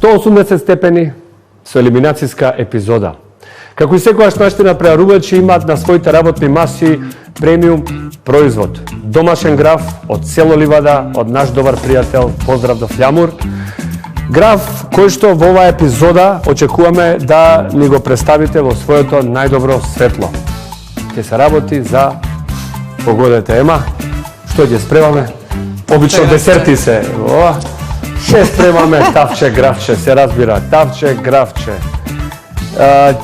180 степени со елиминацијска епизода. Како и секогаш нашите напреварувачи имаат на своите работни маси премиум производ. Домашен граф од село Ливада, од наш добар пријател, поздрав до Фљамур. Граф кој што во оваа епизода очекуваме да ни го представите во своето најдобро светло. Ќе се работи за, погодете, ема, што ќе спремаме? Обично десерти се. Ше спремаме тавче, графче, се разбира. Тавче, графче.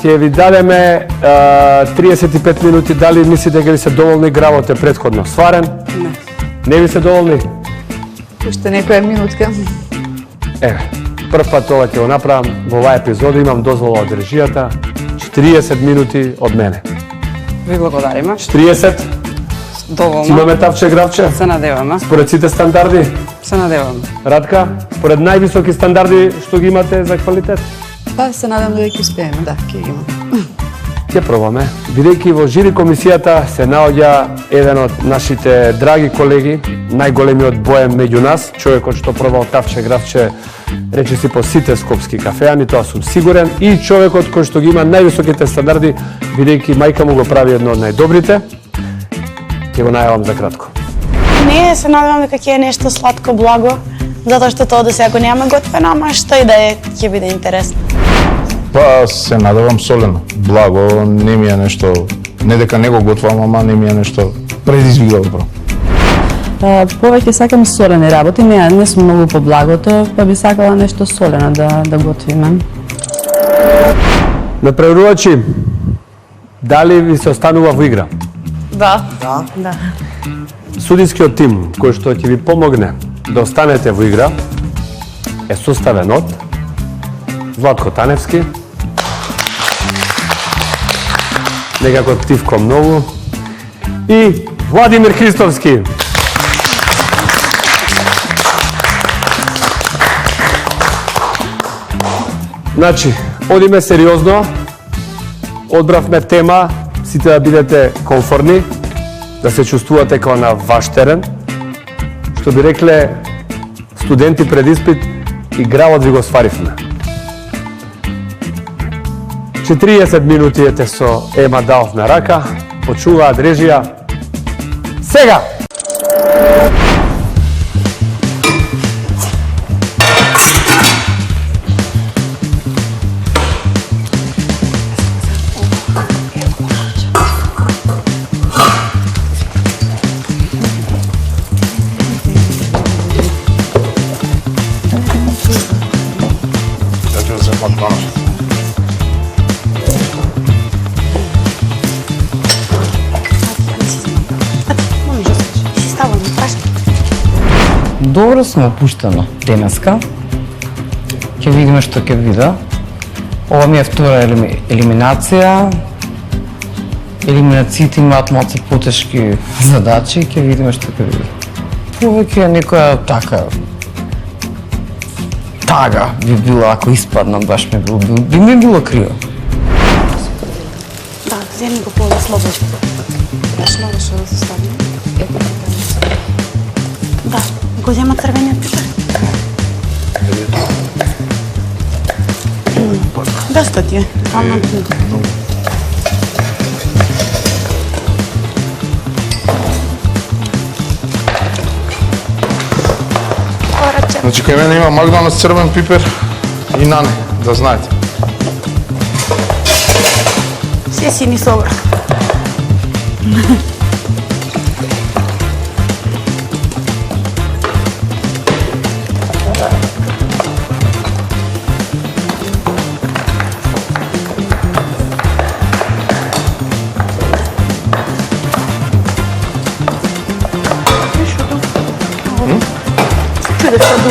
Ќе ви дадеме 35 минути, дали мислите дека ви се доволни, гравот е претходно сварен? Не. Не ви се доволни? Уште некоја минутка. Прв пат ова ќе го направам во оваа епизода, имам дозвола од режијата, 40 минути од мене. Ви благодариме. 40? Доволно. Имаме тавче, гравче? Се надеваме. Според сите стандарди? Се надеваме. Радка, според највисоки стандарди што ги имате за квалитет? Па се надевам дека ќе успееме, да, ќе ги имаме. Ќе пробаме. Бидејќи во жири комисијата се наоѓа еден од нашите драги колеги, најголемиот боем меѓу нас, човекот што пробал тавче, гравче, речиси по сите скопски кафеани, тоа сум сигурен, и човекот кој што ги има највисоките стандарди, бидејќи мајка му го прави едно од најдобрите. Ќе го најавам за кратко. Не, се надевам дека ќе е нешто сладко благо, затоа што тоа до сега го нема готвено, ама што и да е, ќе биде интересно. Па се надевам солено, благо, не ми е нешто, не дека не го готвам, ама не ми е нешто предизвикателно. Повеќе сакам солени работи, не сум многу по благото, па би сакала нешто солено да готвиме. Напреварувачи, дали ви се останува во игра? Да. Да. Судискиот тим кој што ќе ви помогне да останете во игра е составен од Златко Таневски, некако Тивко многу, и Владимир Христовски. Значи, одиме сериозно, одбравме тема, сите да бидете комфортни, да се чувствувате како на ваш терен. Што би рекле студенти пред испит, и гравот ви го сваривме. 40 минути ете со Ема Даов на рака, почуваат режија. Сега! Добро сум опуштено денеска. Ќе видиме што ќе биде. Ова ми е втора елиминација. Елиминациите имаат малку потешки задачи, ќе видиме што ќе биде. Повеќе некоја така тага би било ако испаднам, баш би ми било криво. Да, земи го по-слободно. Баш можеше да се стави. Да, го зема црвениот пипер. Доста ти е. Значи, кај мене има Макдоналдс црвен пипер и нане, да знаете. Се си ни собра. Чудо, чудо.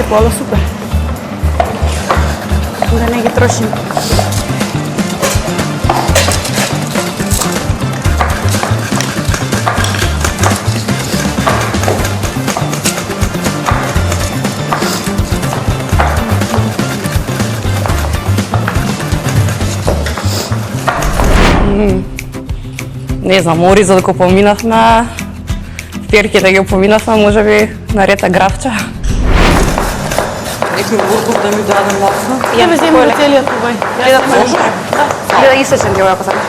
се пола супер. Да не ги трошим. Не знам, ори за да го поминавме, перките ги поминавме, може би нарета графча. Некој бургов да ми даде масло. Ја ме земам целиот побој. Да може? Да. Да исечем ги ова ако сакаш.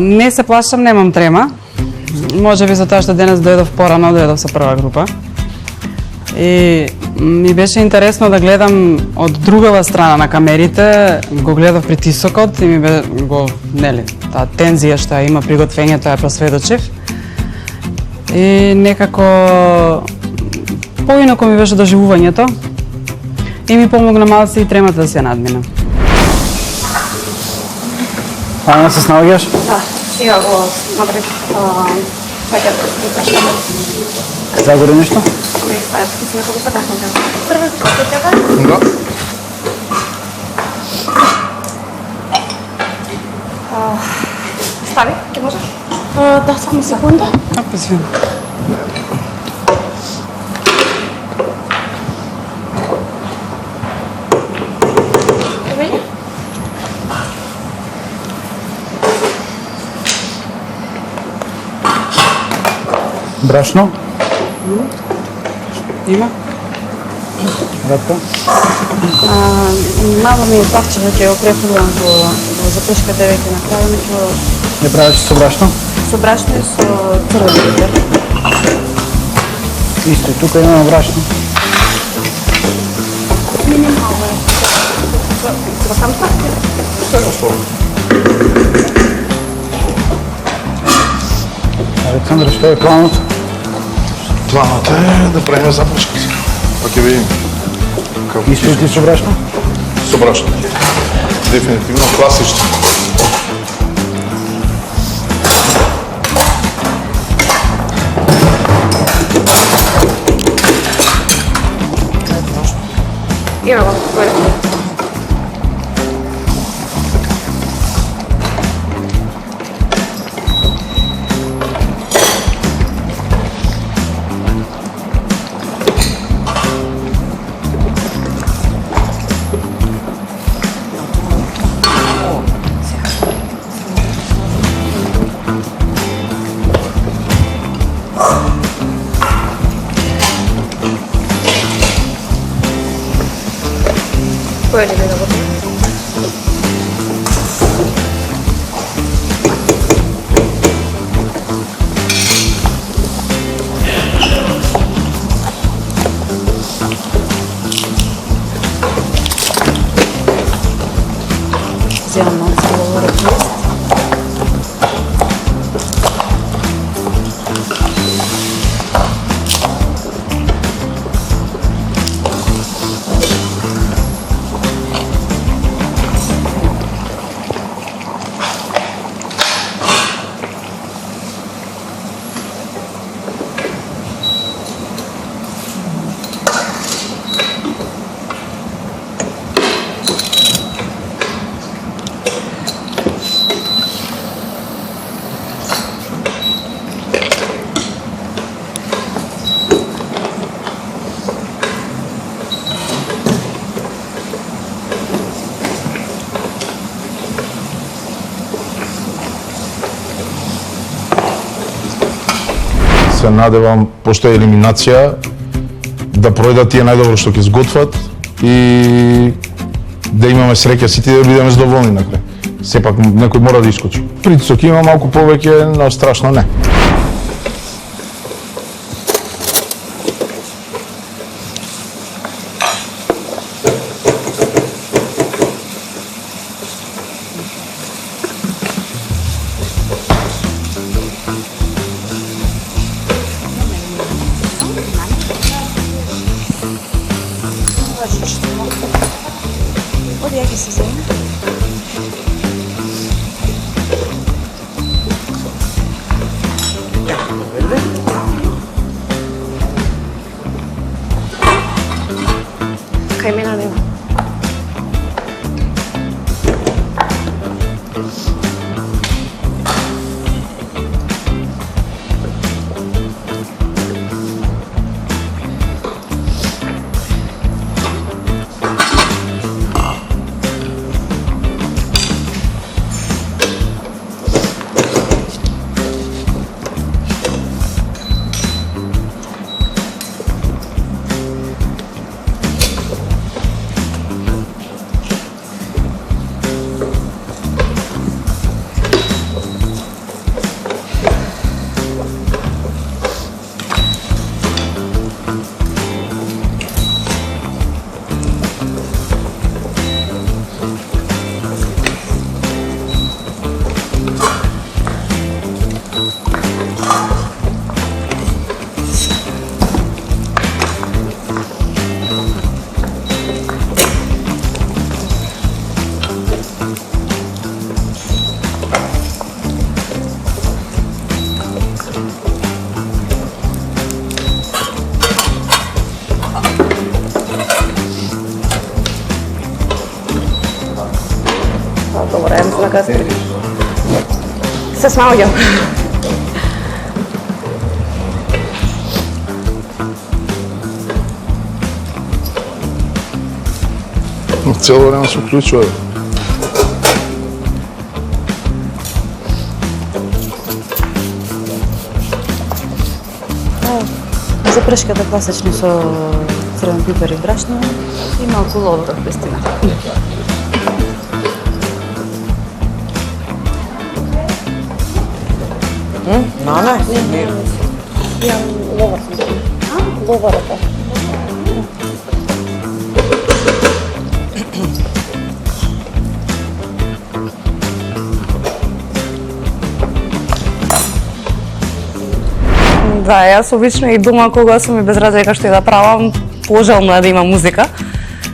Не се плашам, немам трема. Може би затоа што денес дојдов порано, дојдов со прва група. И ми беше интересно да гледам од другава страна на камерите, го гледав притисокот и таа тензија што ја има приготвењето ја просведочив. И некако поинако ми беше доживувањето и ми помогна малце и тремата да се надминам. Ана, се снаоѓаш? Да, сега го направив пакет. Загори нешто? Не, стават, си некако пакетно тема. Прва пакетка? Да. Стави, ќе може? Да, само секунда. Извини. Брашно? Има? Ратка? Мало ми е павче да ќе го префрлам во запешката веќе направено, ќе Не правиш со брашно? со брашно и со црвен пипер. Исто, тука имаме брашно. Александр, што е планот? Планот е да правиме запашки. Па ќе видим. Како Исто и ти со брашно? со брашно. Дефинитивно класично. Кој е да го Земам малце да говоря тест. Се надевам, пошто е елиминација, да пројдат тие најдобро што ќе сготват и да имаме среќа сите да бидеме задоволни на крај. Сепак некој мора да искочи. Притисок има малку повеќе, но страшно не. Оди, ја ќе се земе. Кај мене нема. Добре, знакът. Се смаѓам. Цело време се уклучува. Запршката класично со црвен пипер и брашно и малку ловро пестина. Да, јас обично и дома кога сум и без разлика што и да правам, пожелно е да има музика.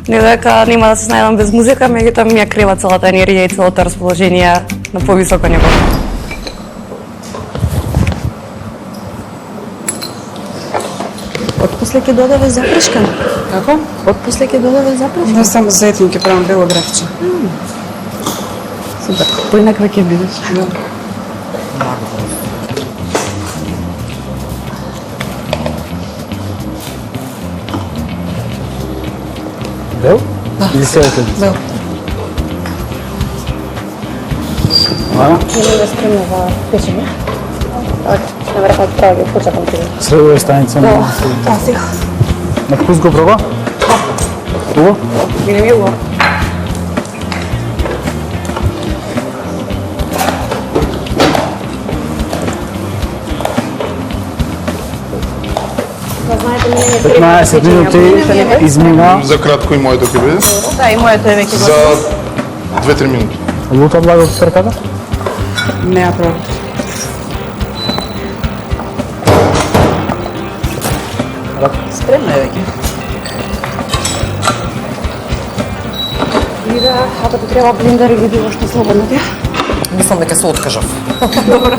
Не дека нема да се снајдам без музика, меѓутоа ми ја крива целата енергија и целото расположение на повисоко ниво. Отпосле ќе додаве запрашка. Како? Отпосле ќе додаве запрашка. Да, само за етин ќе правам бело графче. Супер. Поинаква ќе бидеш. Да. Бел? Или седете? Бел. Ана? Не спремна за печење. На врхот прави, почекам ти. Средова станица. Да, сега. На вкус го проба? Убаво? Ми е убаво. Знаете, мене 15 минути измина. За кратко и моето ќе биде. Да, и моето е веќе За 2-3 минути. Лута благо од перката? Не ја пробам. Спремна е веќе. И да, ако ти треба блендер или било што слободно ќе. Мислам дека се откажав. Добро.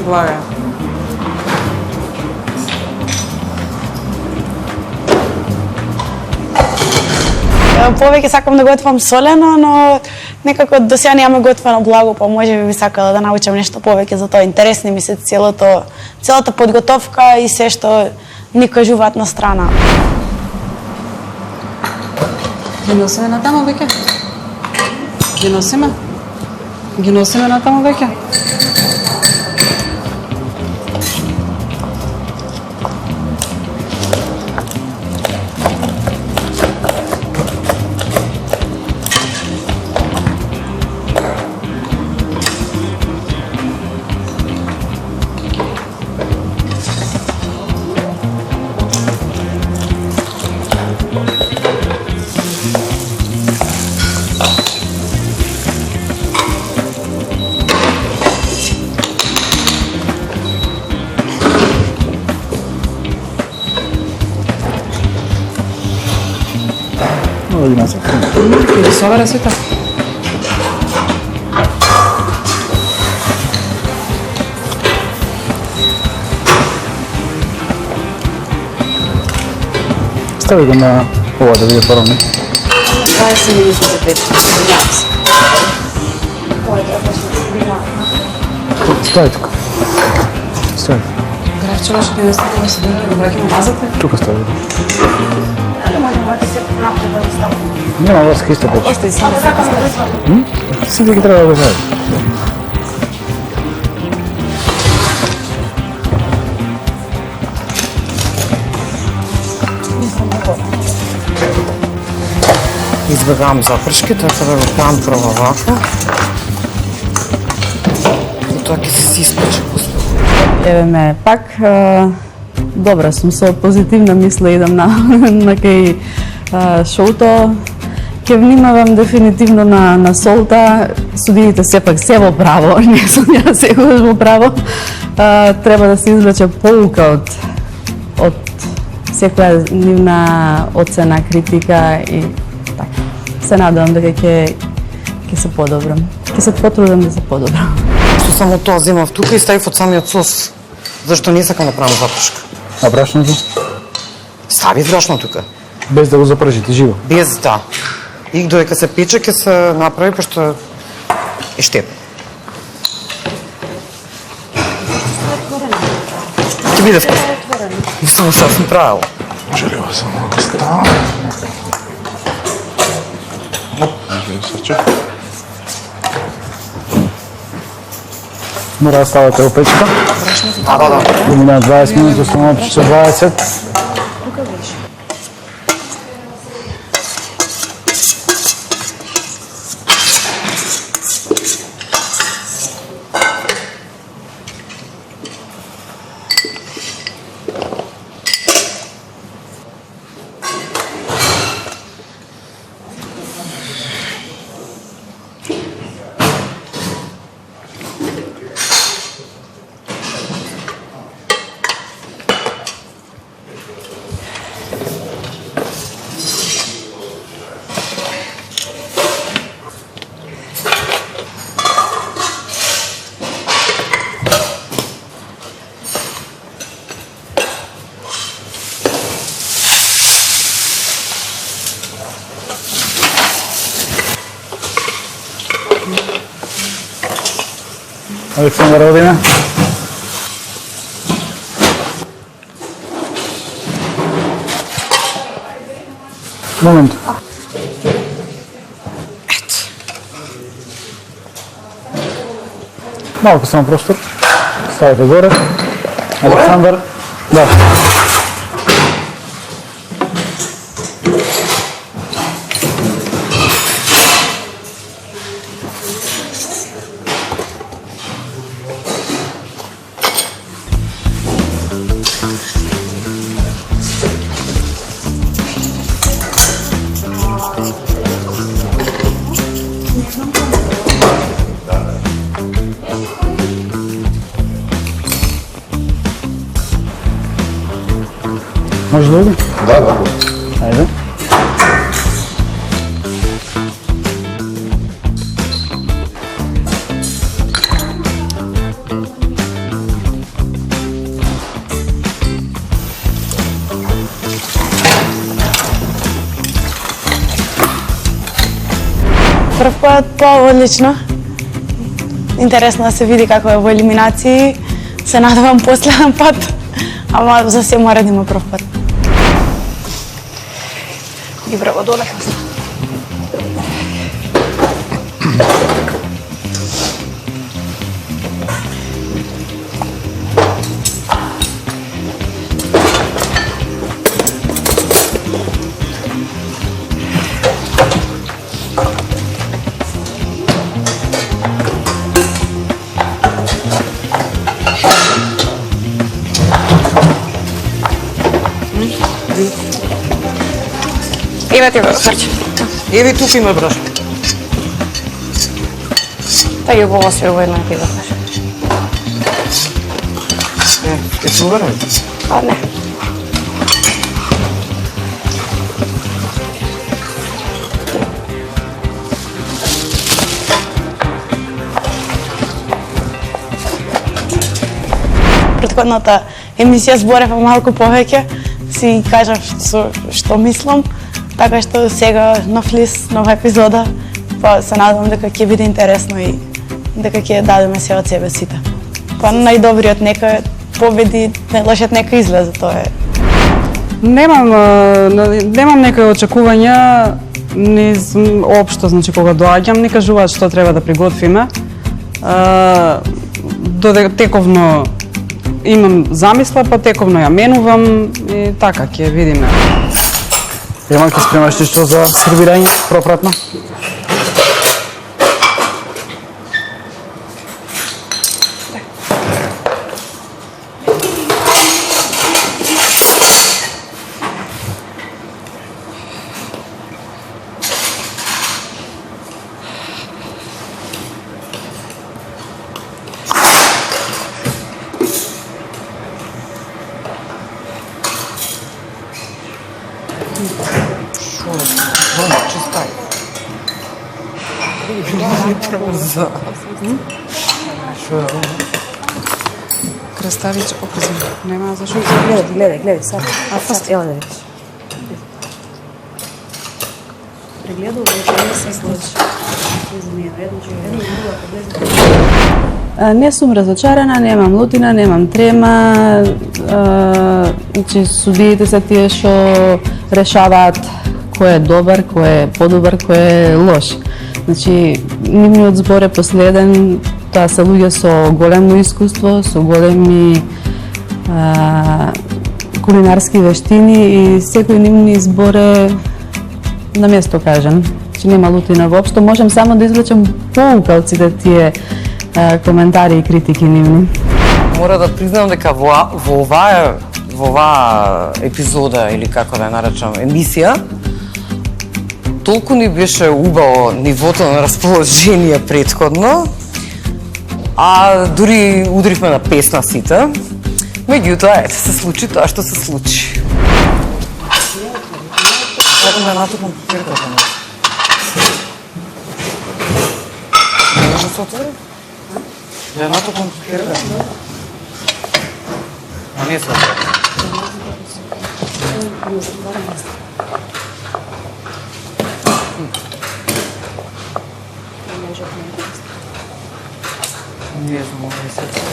Блага. Повеќе сакам да готвам солено, но некако до сега немаме готвено благо, па може би сакала да научам нешто повеќе за тоа. Интересни ми се целата подготовка и се што ни кажуваат на страна. Ги носиме на таму веќе? Ги носиме? Ги носиме на таму веќе? Много ги насак. Или собера сите? Стави го на ова да биде парано. 20 минути за пет. Извинявам се. Стави тука. Стави. Графче беше да не се да враќаме назад. Тука стави. Нема врска исто пече. Остави само да Сите ги треба да го знаеш. Избегавам запршки, така да го правам прво вака. И тоа ќе се испече после. Еве ме пак добра сум, со позитивна мисла идам на кај шоуто. Ќе внимавам дефинитивно на солта. Судиите сепак се во право, не сум ја секогаш во право. Треба да се извлече поука од секоја нивна оцена, критика и така. Се надевам дека ќе се подобрам. Ќе се потрудам да се подобрам. Што само тоа земав тука и ставив од самиот сос. Зашто не сакам да правам запршка? А брашното? Стави брашно тука. Без да го запршите живо. Без да. И додека се пече ќе се направи, пошто е штет. Ќе биде вкусно. И само сега сум правила. Желева съм да става. Оп, срче. Мора да ставате во печка. Помина 20 минути, останува почти 20. Александър Родине. Момент. Малко само простор. Ставите горе. Александър. Да. Може да иде? Да. Ајде. Прв пат одлично. Интересно да се види како е во елиминации. Се надевам последен пат, ама за се мора да има прв пат. Ги браво доле. Еве ти го срче. Еве тук има брашно. Та ги го се во една пида. Е сувано? А не. Предходната емисија зборев малку повеќе, си кажав што мислам, така што сега нов лист, нова епизода, па се надевам дека ќе биде интересно и дека ќе дадеме се од себе сите. Па најдобриот нека победи, најлошиот нека излезе, тоа е. Немам некои очекувања низ општо, значи кога доаѓам ни кажуваат што треба да приготвиме. Тековно имам замисла, па тековно ја менувам и така ќе видиме. Еман, ќе спремаш што за сервирање пропратно? Краставич опрезен. Нема зашо. Гледај, сад. Ево да видиш. Прегледал да се случи. Не сум разочарана, немам лутина, немам трема. Значи судиите се тие што решаваат кој е добар, кој е подобар, кој е лош. Значи, нивниот збор е последен, Тоа се луѓе со големо искуство, со големи кулинарски вештини и секој нивни избор е на место кажан. Че нема лутина воопшто, можам само да извлечам поука од сите тие коментари и критики нивни. Мора да признам дека во оваа епизода, или како да ја наречам, емисија, толку ни беше убаво нивото на расположение претходно, а дури удрихме на песна сите. Меѓутоа, ете се случи тоа што се случи. Да натупам папирката. Не може да се отвори? Да натупам папирката. А не се отвори. Не знам, не се отвори.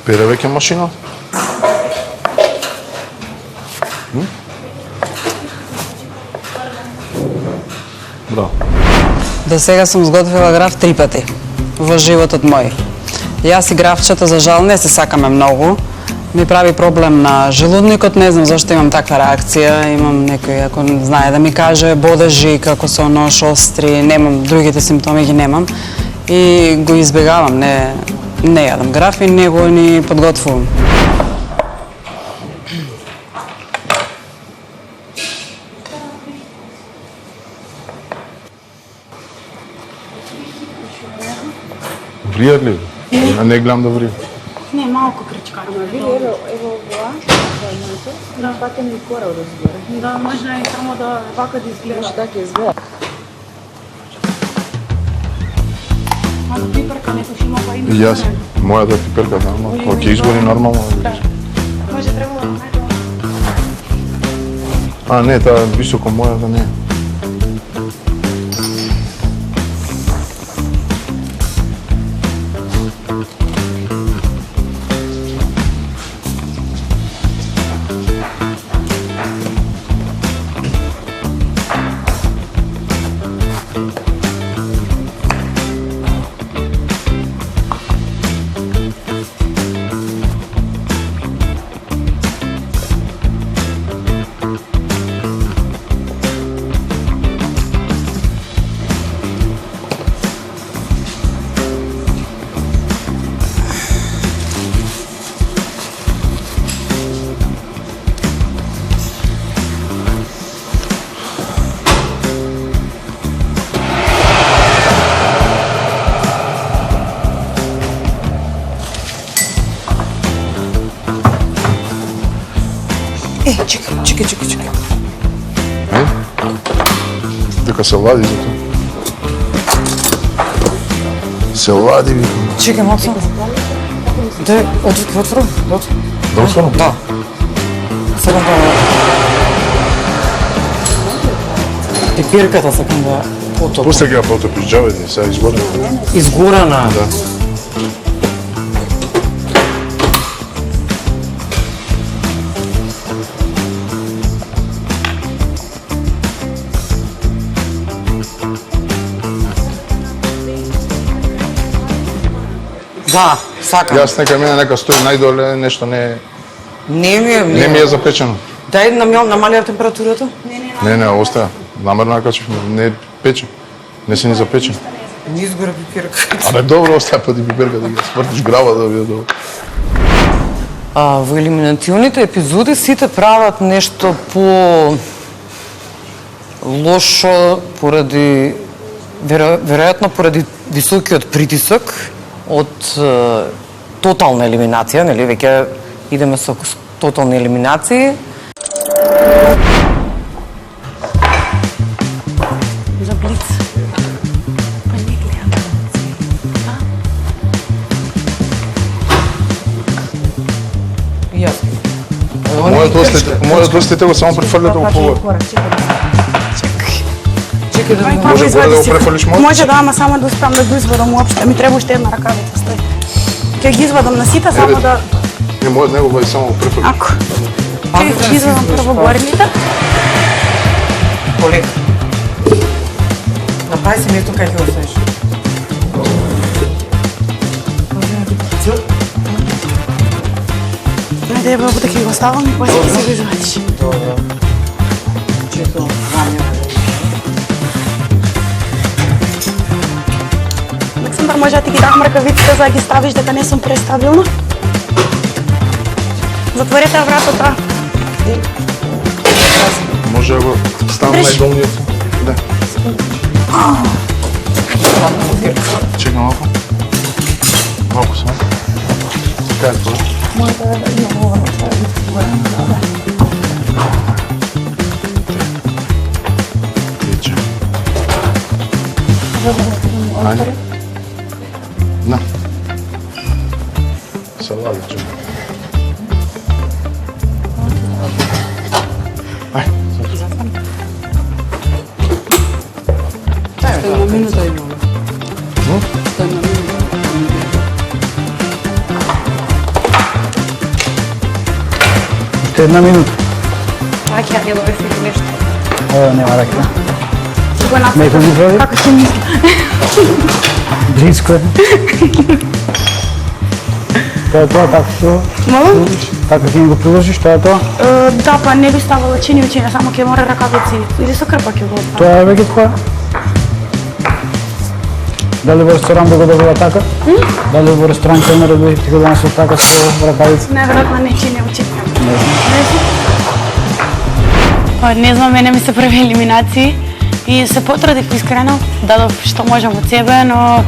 Пере веќе машина? Браво. До сега сум сготвила граф 3 пати во животот мој. Јас и графчета за жал не се сакаме многу. Ми прави проблем на желудникот, не знам зашто имам таква реакција. Имам некој, ако знае да ми каже, бодежи, како со нош, остри, немам, другите симптоми ги немам. И го избегавам, не јадам граф и не го ни подготвувам. Вријат ли? Не гледам да вријат. Не, малку кричка. Ево ова, да вака ми корал да збори. Да, можно и само да вака да изгледаш. Така изгледа. А да пиперка некој има па има. И јас, мојата пиперка тamo, кога ќе изгори нормално. Може требало да најдам. А, не, таа високо мојата не. Чекай. Дека се лади за тоа. Се лади, викам. Чекай, малко. Да, отвори. Да отворам? Да. Сакам да... Пипирката сакам да потопам. Пусте ги ја потопиш, джаведни, сега изгорена. Изгорена. Да. Да, сакам. Јас нека мене нека стои најдоле, нешто не Не ми е запечено. Дај намалија температурата. Не, остава. Намерно ја качив, не пече. Не се ни запече. Не изгора пипирка. Абе добро, остава па ти пиперка да ги свртиш грава да биде добро. Во елиминационите епизоди сите прават нешто по лошо поради веројатно поради високиот притисок од тотална елиминација, нели веќе идеме со тотални елиминации. За блиц. Па не гледам. Јас. Мојот остите го само префрлете го погоре. Чекай да Може горе да го префрлиш мојот? Може да, ама само да успеам да го извадам уопште. Ми треба уште една ракавица, стои. Ќе ги извадам на сите, само да... Не, мојот него го само го префрлиш. Ако. Чекај, извадам прво горните. Полека. Направи си место кај ќе оставиш. Ајде, ево, да ќе го ставам и после ќе се го извадиш. Добро. Чекам, Александар, може да ти ги дам ракавиците за да ги ставиш дека не сум престабилна? Затворете вратата. Може да го ставам најдолниот. Да. Чекам малку. Малку само. Кај е тоа? Тече. Ајде. На. Салади, чу. Една минута имаме. Една минута. Уште една минута. Ајде, ја да веси нешто. Ево, нема рака. Го направи. Меко ми прави? Како си мисли? Близко е. Тоа е тоа, така што... Молам? Така ќе ми го приложиш, тоа е тоа? Да, па не би ставала чини учење, само ќе мора ракавици. Или со крпа ќе го отпа. Тоа е веќе тоа. Дали во ресторан да го добива така? Дали во ресторан ќе мора да ти го донесат така со ракавици? Најверојатно не чини учење. Не знам, мене ми се први елиминации и се потрудив искрено, дадов што можам од себе, но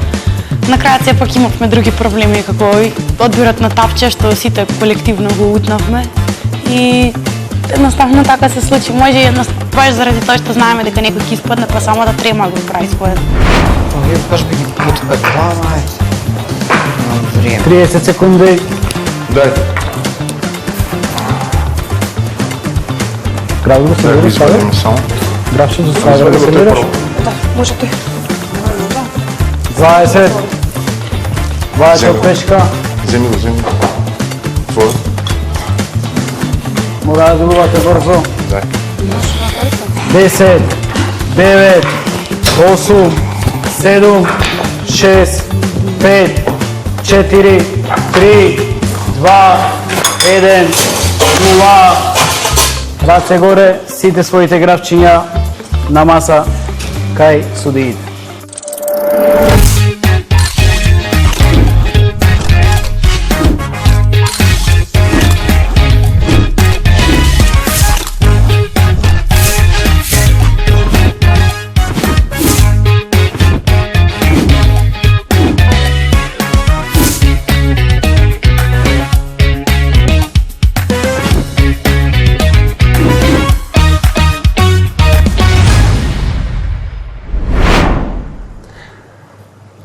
на крајот сепак имавме други проблеми, како одбирот на тапче, што сите колективно го утнавме. И едноставно така се случи. Може едноставно, баш заради тоа што знаеме дека некој ќе испадне, па само да трема го прави својот. Вие баш би ги потупе глава, време. 30 секунди. Дајте. Грав да го Да, сервираш, го саде? извадам само. Гравче за саде да Извади го го тој сервираш? прво. Да, може тој. 20. 20 од пешка. Земи го, земи го. Твој. Мора да добивате брзо. Дај. 10, 9, 8, 7, 6, 5, 4, 3, 2, 1, 0. Раце горе, сите своите гравчиња на маса кај судиите.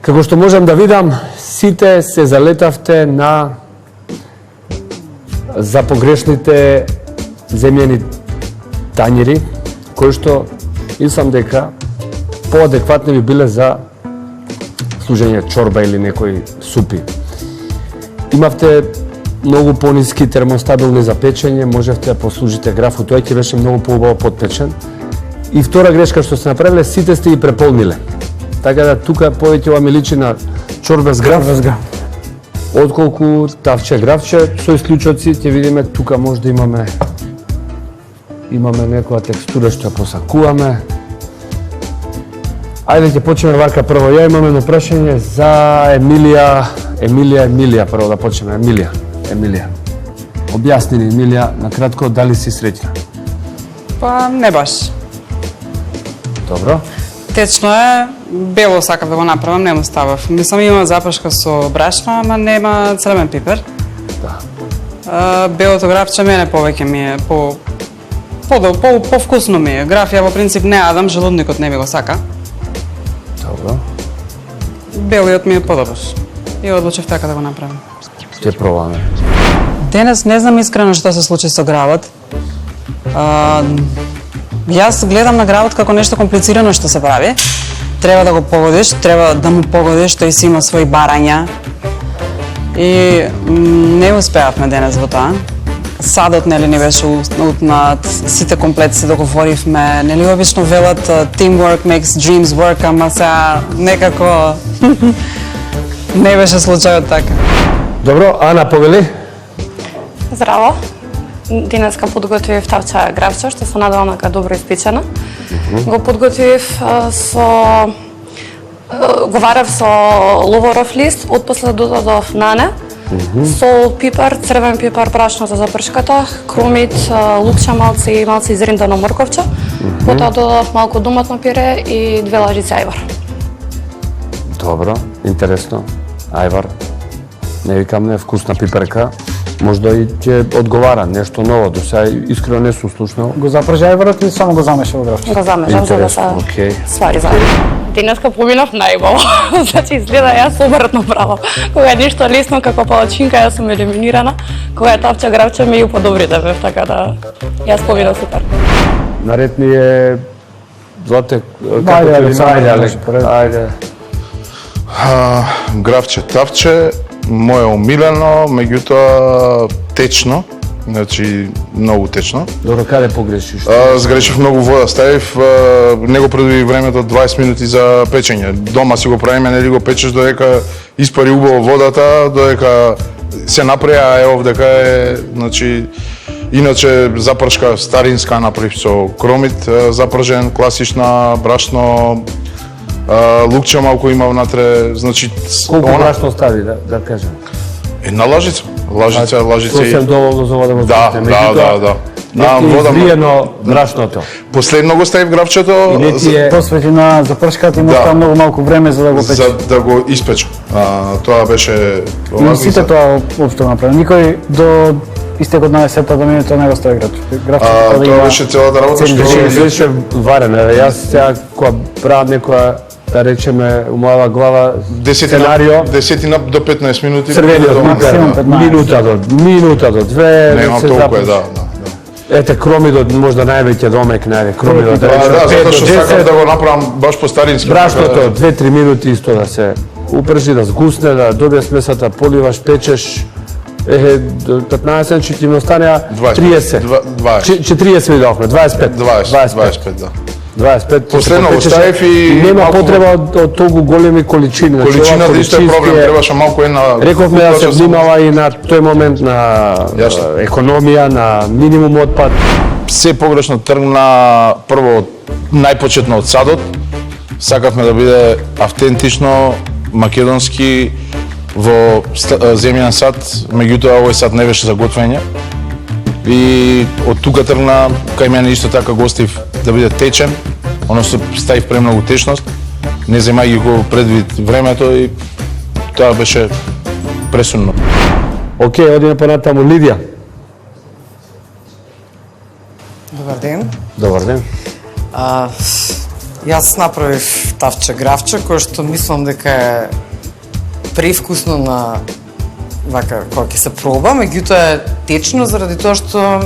Како што можам да видам, сите се залетавте за погрешните земјени тањери, кои што мислам дека поадекватни би биле за служење чорба или некои супи. Имавте многу пониски термостабилни за печење, можевте да послужите граф, тој ќе беше многу поубаво подпечен. И втора грешка што сте направиле, сите сте ги преполниле. Така да тука повеќе ова ми личи на чорба с граф, отколку тавче графче, со исклучоци ќе видиме тука може да имаме некоја текстура што ја посакуваме. Ајде ќе почнеме вака прво. Ја имам едно прашање за Емилија, прво да почнеме. Емилија. Објасни ни, Емилија, на кратко, дали си среќна? Па не баш. Добро. Течно е, бело сакав да го направам, не му ставав. Мислам има запрашка со брашно, ама нема црвен пипер. Да. Белото графче мене повеќе ми е по-вкусно ми е. Граф ја во принцип не јадам, желудникот не ми го сака. Добро. Белиот ми е подобар. И одлучив така да го направам. Ќе пробаме. Денес не знам искрено што се случи со гравот. Јас гледам на гравот како нешто комплицирано што се прави. Треба да го погодиш, треба да му погодиш, тој си има своји барања. И не успеавме денес во тоа. садот нели не беше утнат, сите комплети се договоривме, нели обично велат teamwork makes dreams work, ама сега некако не беше случајот така. Добро, Ана, повели? Здраво. Денеска подготвив тавче гравче, што се надевам дека добро испечено. Го подготвив го варев со ловоров лист, отпосле додадов нане, сол, пипар, црвен пипар, брашно за запршката, кромит, лукче малце и малце изриндано морковче. Потоа додадов малку доматно пире и 2 лажици ајвар. Добро, интересно. Ајвар, не викам не, вкусна пиперка. Можда и ќе одговара нешто ново, до сега искрено не сум слушнал. Го запржа ајварот или само го замеша во гравче? Го замежав за да се свари заедно. Денеска поминав најбаво. Значи изгледа јас обратно право. Кога е нешто лесно како палачинка, јас сум елиминирана. Кога е тавче гравче, ми ја подобрите бев, така да јас поминав супер. Наред ни е Злате, како Ајде, ти најде, ајде. Гравче, тавче, моје омилено, меѓутоа течно, значи многу течно. Добро, каде погрешиш? Сгрешив многу вода, ставив, не го предвиди времето 20 минути за печење. Дома си го правиме, нели го печеш додека испари убаво водата, додека се направи, а евов дека е, значи, иначе запршка старинска направив со кромит, запржен, класична, брашно, лукче малку има внатре, значи... Колку брашно стави, да кажем? Една лажица. Лажица Сосем доволно за вода го Да. Не ти е изриено брашното. Последно го ставив гравчето, Посвети на запршката и можда многу малку време за да го пече. за да го испече. Тоа беше... И сите тоа општо направи. Никој до истекот на 10-та минута не го стави гравчето. Тоа беше целата работа што... Беше варено. Јас сега кога правам некоја, да речеме, у моја глава сценарио, 10 до 15 минути. црвениот максимум пипер, 15. минута до две, Нема се толку е, започне. да. Ете, кромидот, можда највеќе домек, кромидот, да Да, речеме, 5 затоа до што сакам 10, да го направам баш по старински. брашното, 2-3 минути исто да се упржи, да сгусне, да добие смесата, поливаш, печеш, до 15 ќе ти ми остане 30. 40 ми дохме, 25. 25, да. 25. Последно го ставив и нема малку- потреба од толку големи количини. Значи, Количината ова исто е проблем, количински требаше малку една... Рековме да се кутача внимава и на тој момент на Јасно. економија, на минимум отпад. Се погрешно тргна прво најпочетно од садот. Сакавме да биде автентично, македонски, во земјан сад, меѓутоа овој сад не беше за готвење. И од тука тргна, кај мене исто така го оставив да биде течен, односно ставив премногу течност, не земајќи го предвид времето и тоа беше пресудно. Океј, одиме понатаму Лидија. Добар ден. Добар ден. Јас направив тавче гравче, кој што мислам дека е превкусно на вака кога ќе се проба, меѓутоа е течно заради тоа што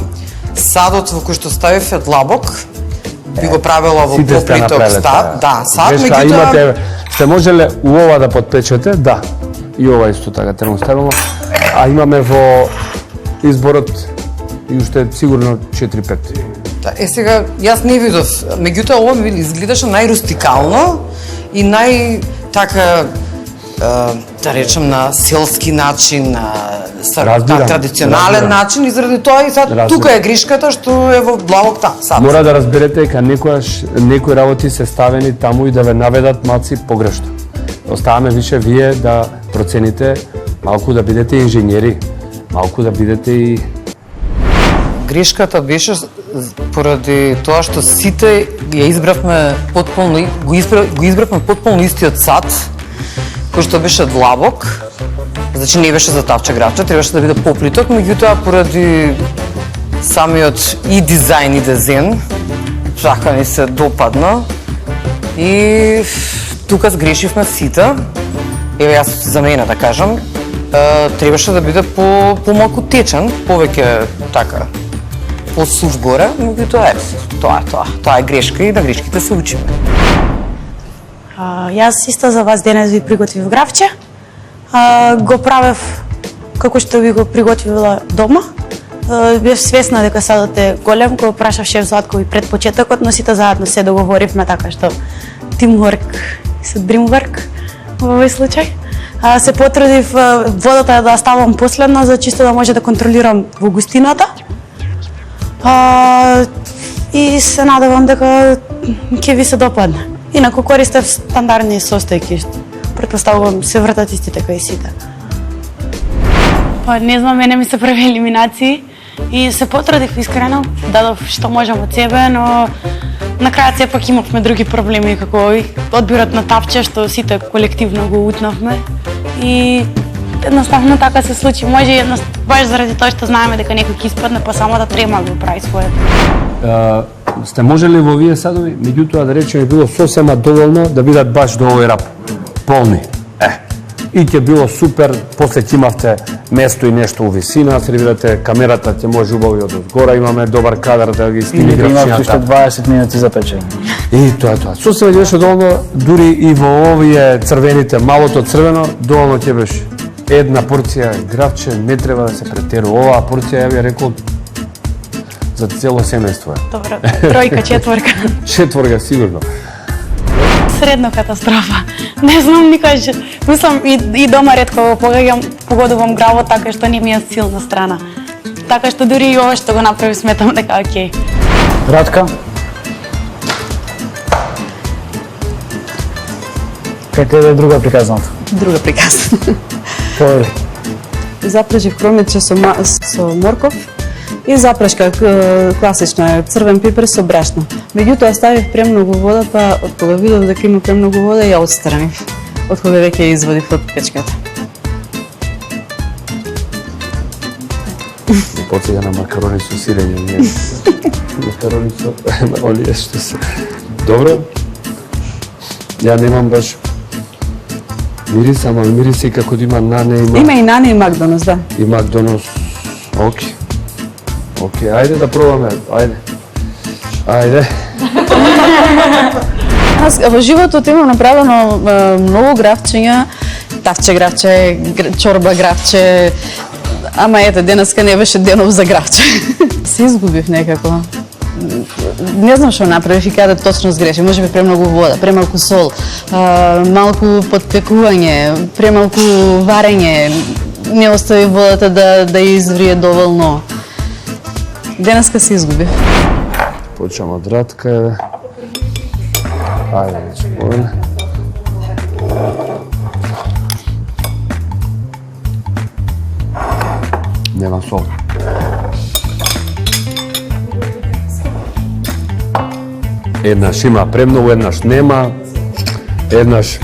садот во кој што ставив е длабок, би го правела во Сите сте поплиток направиле став, тоа. да, сад, Грешка, меѓутоа имате, сте можеле у ова да подпечете, да. И ова исто така термостабилно. А имаме во изборот и уште сигурно 4-5. да, сега јас не видов, меѓутоа ова ми изгледаше најрустикално и така да речем на селски начин, на Разбирам, традиционален разбирам. начин и заради тоа и сад Разбирам. тука е гришката што е во длабок сад. Мора да разберете дека некои работи се ставени таму и да ве наведат малци погрешно. Оставаме више вие да процените, малку да бидете инженери, малку да бидете и... Грешката беше поради тоа што сите ја избравме потполно, го избравме потполно истиот сад, кој што беше длабок, значи не беше за тавче гравче, требаше да биде поплиток, меѓутоа поради самиот и дизајн и дизајн, така ни се допадна и тука сгрешивме сите. Еве јас за мене да кажам, требаше да биде помалку течен, повеќе така посув горе, меѓутоа тоа е грешка и на грешките се учиме. Јас исто за вас денес ви приготвив гравче. Го правев како што ви го приготвила дома. Бев свесна дека садот е голем, кој прашав шеф Златко и пред почетокот, но сите заедно се договоривме така што teamwork is dreamwork во овој случај. Се потрудив водата да ставам последна, за чисто да може да контролирам во густината. И се надевам дека ќе ви се допадне. Инаку користев стандардни состојки, претпоставувам се вртат истите кај сите. Не знам, мене ми се први елиминации и се потрудив искрено, дадов што можам од себе, но на крајот сепак имавме други проблеми како одбирот на тапче што сите колективно го утнавме и едноставно така се случи. Може баш заради тоа што знаеме дека некој ќе испадне, па самата трема го прави своето. Сте можели во овие садови, меѓутоа да речеме било сосема доволно да бидат баш до овој рап полни. И ќе било супер, после ќе имавте место и нешто у висина, сервирате камерата, ќе може убаво и од озгора, имаме добар кадар да ги сними Или имавте уште графчињата. 20 минути за печење. И тоа. Сосема ќе беше доволно, дури и во овие црвените, малото црвено, доволно ќе беше. Една порција графче, не треба да се претерува. Оваа порција ја би рекол за цело семејство е. Добро, тројка, четворка. Четворка сигурно. Средно катастрофа. Не знам никош. Мислам и дома ретко го погодувам гравот, така што не ми е силна страна. Така што дури и ова што го направи сметам дека окей. Радка? Кај тебе е друга приказната. Друга приказна. Повели. Запрежив кромиче со морков и запрашка класична црвен пипер со брашно. Меѓутоа ставив премногу вода, па кога видов дека има премногу вода, ја отстранив. Од кога веќе ја извадив од печката. Потега на макарони со сирење, не. Макарони со олија што се. Добро. Ја немам баш мирис, ама мириси како да има нане, Има и нане и Макдоналдс, да. и Макдоналдс. Океј. Океј, ајде да пробаме, ајде. Аз во животот имам направено многу графчиња, тавче графче, чорба графче, ама ете, денеска не беше денов за графче. Се изгубив некако. Не знам што направив и каде точно сгрешив. Може би премногу вода, премалку сол, малку подпекување, премалку варење, не остави водата да изврие доволно. Денеска се изгубив. Почнам од Радка. Ајде, спомена. Нема сол. Еднаш има премногу, еднаш нема. Еднаш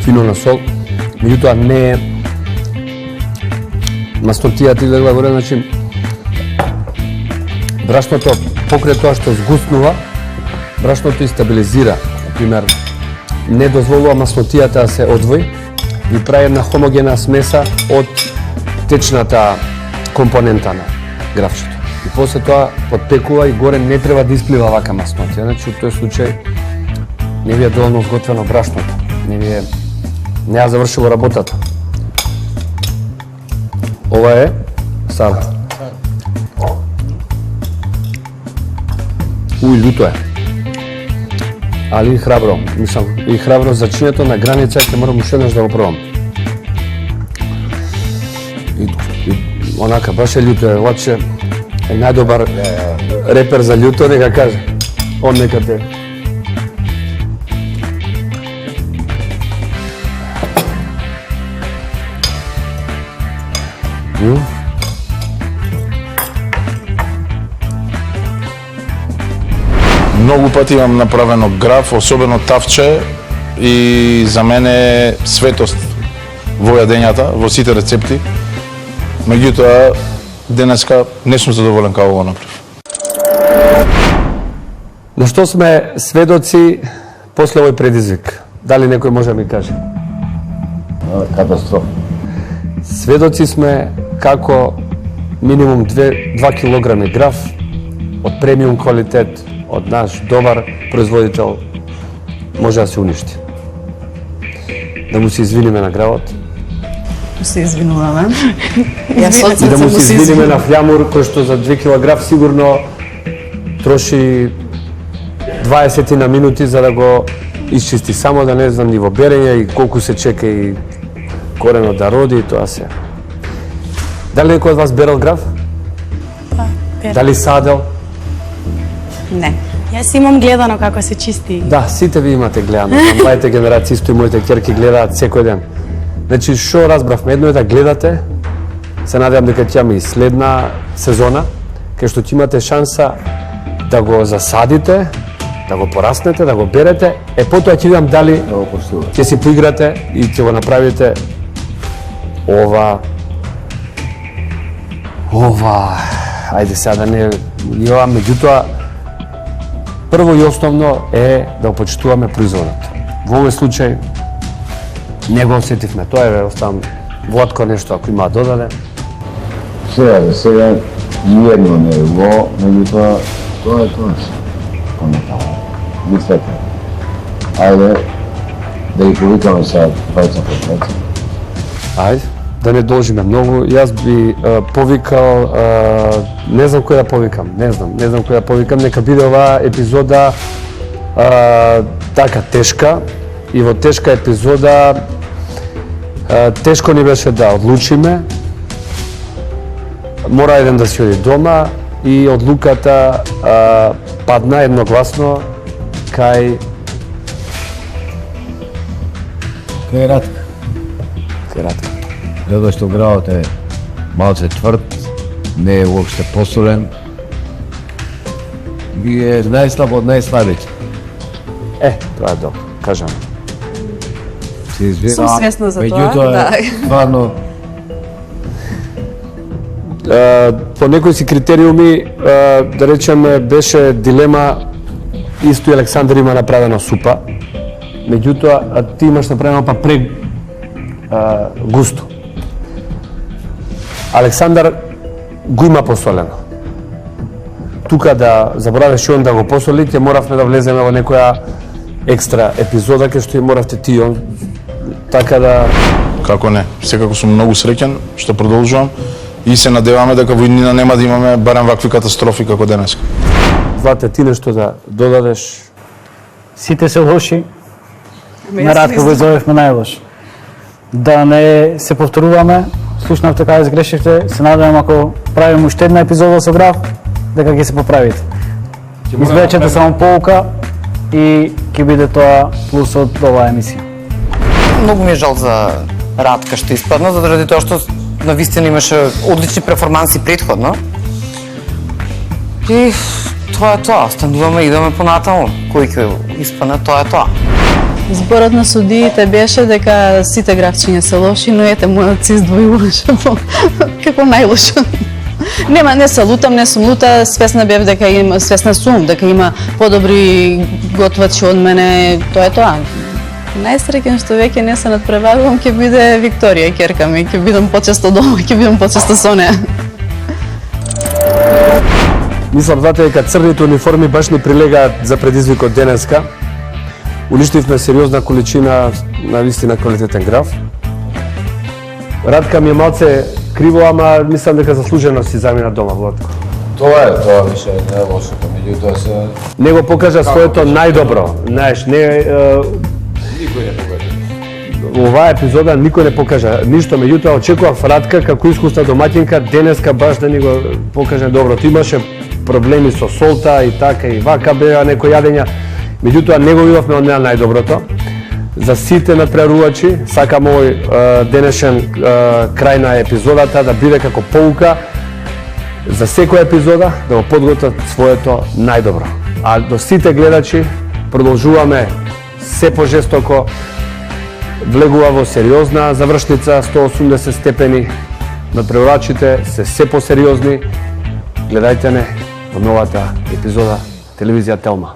фино на сол, меѓутоа не е мастотијата излегла горе, значи брашното покрај тоа што згуснува, брашното и стабилизира, например, не дозволува маснотијата да се одвои и прави една хомогена смеса од течната компонента на графчето. И после тоа подпекува и горе не треба да исплива вака маснотија, значи во тој случај не ви е доволно зготвено брашното, не ја завршило работата. Ова е сало. Луто е. Али и храбро, мислам, и храбро за чинето на граница ќе морам уште еднаш да го пробам. И онака баш е луто е, оче е најдобар репер за луто, нека каже. Он нека те. Многу пати имам направено граф, особено тавче, и за мене е светост во јадењата, во сите рецепти. Меѓутоа, денеска не сум задоволен како го направив. На што сме сведоци после овој предизвик? Дали некој може да ми каже? Катастрофа. Сведоци сме како минимум 2 килограми граф од премиум квалитет, од наш добар производител, може да се уништи. Да му се извиниме на гравот. Се извинуваме. И да му се извиниме на Флямур, кој што за 2 кг сигурно троши 20 на минути за да го исчисти, само да не знам ниво берење и колку се чека и коренот да роди и тоа се. Дали некој од вас берел грав? берел. Дали садел? Не. Јас имам гледано како се чисти. Да, сите ви имате гледано. Моите генерации, исто и моите ќерки гледаат секој ден. Значи, што разбравме, едно е да гледате, се надевам дека ќе имаме и следна сезона, кај што ќе имате шанса да го засадите, да го пораснете, да го берете, потоа ќе видам дали ќе си поиграте и ќе го направите ова, ајде сега да не ова, меѓутоа, прво и основно е да го почитуваме производот. Во овој случај не го осетивме, тоа е, оставам Владко нешто ако има да додаде. Сега ниедно не е во, меѓутоа тоа е тоа. Мислете. Ајде да ги повикаме сега двајца по двајца. Ајде, да не должиме многу. Јас би повикал, не знам кој да повикам, не знам кој да повикам, нека биде оваа епизода така тешка и во тешка епизода тешко ни беше да одлучиме. Мора еден да си оди дома и одлуката падна едногласно кај Ratка. Затоа што гравот е малце тврд, не е уопште посолен и е најслаб од најслабите. Тоа е добро, кажам. Се извинувам. Сум свесна за тоа, Меѓутоа, да. стварно, по некои си критериуми, да речеме, беше дилема, исто и Александар има направено супа, меѓутоа ти имаш направено па густо. Александар го има посолено. Тука да заборавеш и он да го посоли, ќе моравме да влеземе во некоја екстра епизода кај што и моравте ти он, така да... Како не, секако сум многу среќен што продолжувам и се надеваме дека во иднина нема да имаме барем вакви катастрофи како денеска. Злате, ти нешто да додадеш? Сите се лоши, на Радка го изовевме најлош. Да не се повторуваме, слушнавте каде сгрешивте, се надевам ако правиме уште една епизода со граф, дека ќе се поправите. Извлечете само поука и ќе биде тоа плюс од оваа емисија. Многу ми е жал за Радка што испадна, заради тоа што навистина имаше одлични перформанси претходно. И тоа е тоа, остануваме и идеме понатаму. Кој ќе испадне, тоа е тоа. Зборот на судиите беше дека сите графчиња се лоши, но ете мојот се издвојуваше како најлошо. Не се лутам, не сум лута, свесна сум дека има подобри готвачи од мене, тоа е тоа. Најсреќен што веќе не се надпреварувам ќе биде Викторија, ќерка ми, ќе бидам почесто дома, ќе бидам почесто со неа. Мислам, знаете, дека црните униформи баш ни прилегаат за предизвикот денеска. Уништивме сериозна количина на вистина квалитетен граф. Радка ми е малце криво, ама мислам дека заслужено си замина дома, Владко. тоа више не е лошото, меѓутоа се... Не го покажа своето најдобро. Знаеш, Никој не покажа. оваа епизода никој не покажа ништо, меѓутоа очекував Радка како искусна домаќинка денеска баш да ни го покаже доброто. Имаше проблеми со солта и така и вака беа некои јадења, меѓутоа не го видовме од неа најдоброто. За сите надпреварувачи сакам овој денешен крај на епизодата да биде како поука за секоја епизода да го подготват своето најдобро. А до сите гледачи продолжуваме се пожестоко, влегува во сериозна завршница 180 степени. Надпреварувачите се посериозни. Гледајте не во новата епизода телевизија Телма.